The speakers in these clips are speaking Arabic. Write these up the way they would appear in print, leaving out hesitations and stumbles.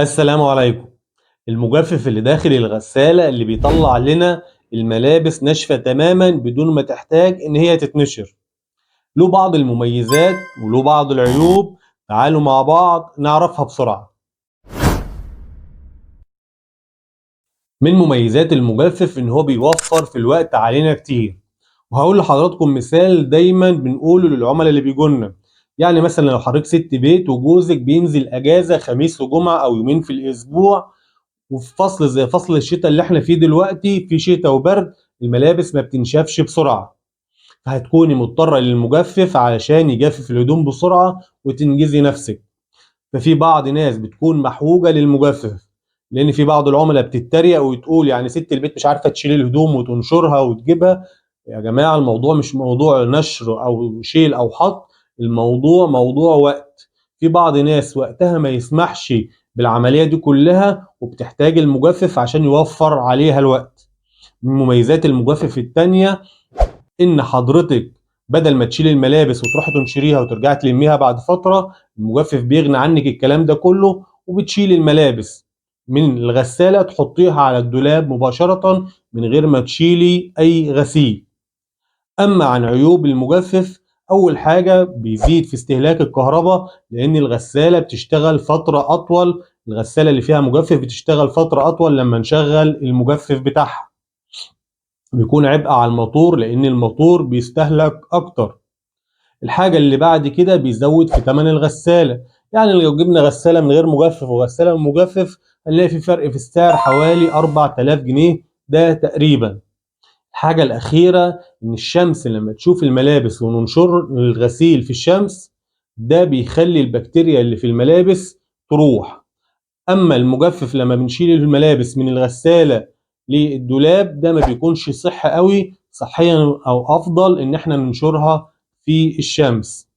السلام عليكم. المجفف اللي داخل الغسالة اللي بيطلع لنا الملابس ناشفة تماما بدون ما تحتاج ان هي تتنشر، له بعض المميزات وله بعض العيوب. تعالوا مع بعض نعرفها بسرعة. من مميزات المجفف ان هو بيوفر في الوقت علينا كتير، وهقول لحضراتكم مثال دايما بنقوله للعملاء اللي بيجولنا. يعني مثلا لو حضرتك ست بيت وجوزك بينزل اجازة خميس وجمعة او يومين في الاسبوع، وفي فصل زي فصل الشتاء اللي احنا فيه دلوقتي، في شتاء وبرد، الملابس ما بتنشفش بسرعة، فهتكوني مضطرة للمجفف علشان يجفف الهدوم بسرعة وتنجزي نفسك. ففي بعض ناس بتكون محوجة للمجفف، لأن في بعض العملاء بتتريق وتقول يعني ست البيت مش عارفة تشيل الهدوم وتنشرها وتجيبها. يا جماعة الموضوع مش موضوع نشر أو شيل أو حط، الموضوع موضوع وقت. في بعض ناس وقتها ما يسمحش بالعملية دي كلها وبتحتاج المجفف عشان يوفر عليها الوقت. من مميزات المجفف التانية إن حضرتك بدل ما تشيل الملابس وتروحي تنشريها وترجعي تلميها بعد فترة، المجفف بيغني عنك الكلام ده كله، وبتشيل الملابس من الغسالة تحطيها على الدولاب مباشرة من غير ما تشيلي أي غسيل. أما عن عيوب المجفف، أول حاجة بيزيد في استهلاك الكهرباء، لأن الغسالة بتشتغل فترة أطول. الغسالة اللي فيها مجفف بتشتغل فترة أطول لما نشغل المجفف بتاعها، بيكون عبء على الموتور لأن الموتور بيستهلك أكتر. الحاجة اللي بعد كده بيزود في ثمن الغسالة. يعني لو جبنا غسالة من غير مجفف وغسالة من مجفف هنلاقي في فرق في السعر حوالي 4000 جنيه ده تقريبا. الحاجة الأخيرة إن الشمس لما تشوف الملابس وننشر الغسيل في الشمس، ده بيخلي البكتيريا اللي في الملابس تروح. أما المجفف لما بنشيل الملابس من الغسالة للدولاب، ده ما بيكونش صحي قوي صحيا، أو أفضل إن احنا ننشرها في الشمس.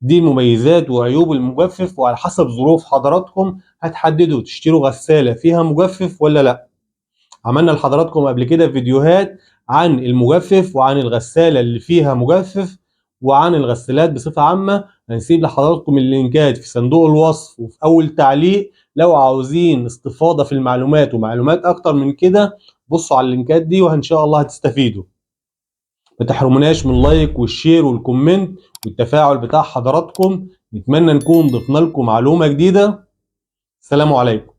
دي مميزات وعيوب المجفف، وعلى حسب ظروف حضراتكم هتحددوا تشتروا غسالة فيها مجفف ولا لأ. عملنا لحضراتكم قبل كده فيديوهات عن المجفف وعن الغسالة اللي فيها مجفف وعن الغسالات بصفة عامة. هنسيب لحضراتكم اللينكات في صندوق الوصف وفي أول تعليق. لو عاوزين استفاضة في المعلومات ومعلومات أكتر من كده، بصوا على اللينكات دي وإن شاء الله هتستفيدوا. ما تحرموناش من اللايك والشير والكومنت والتفاعل بتاع حضراتكم. نتمنى نكون ضفنا لكم معلومة جديدة. السلام عليكم.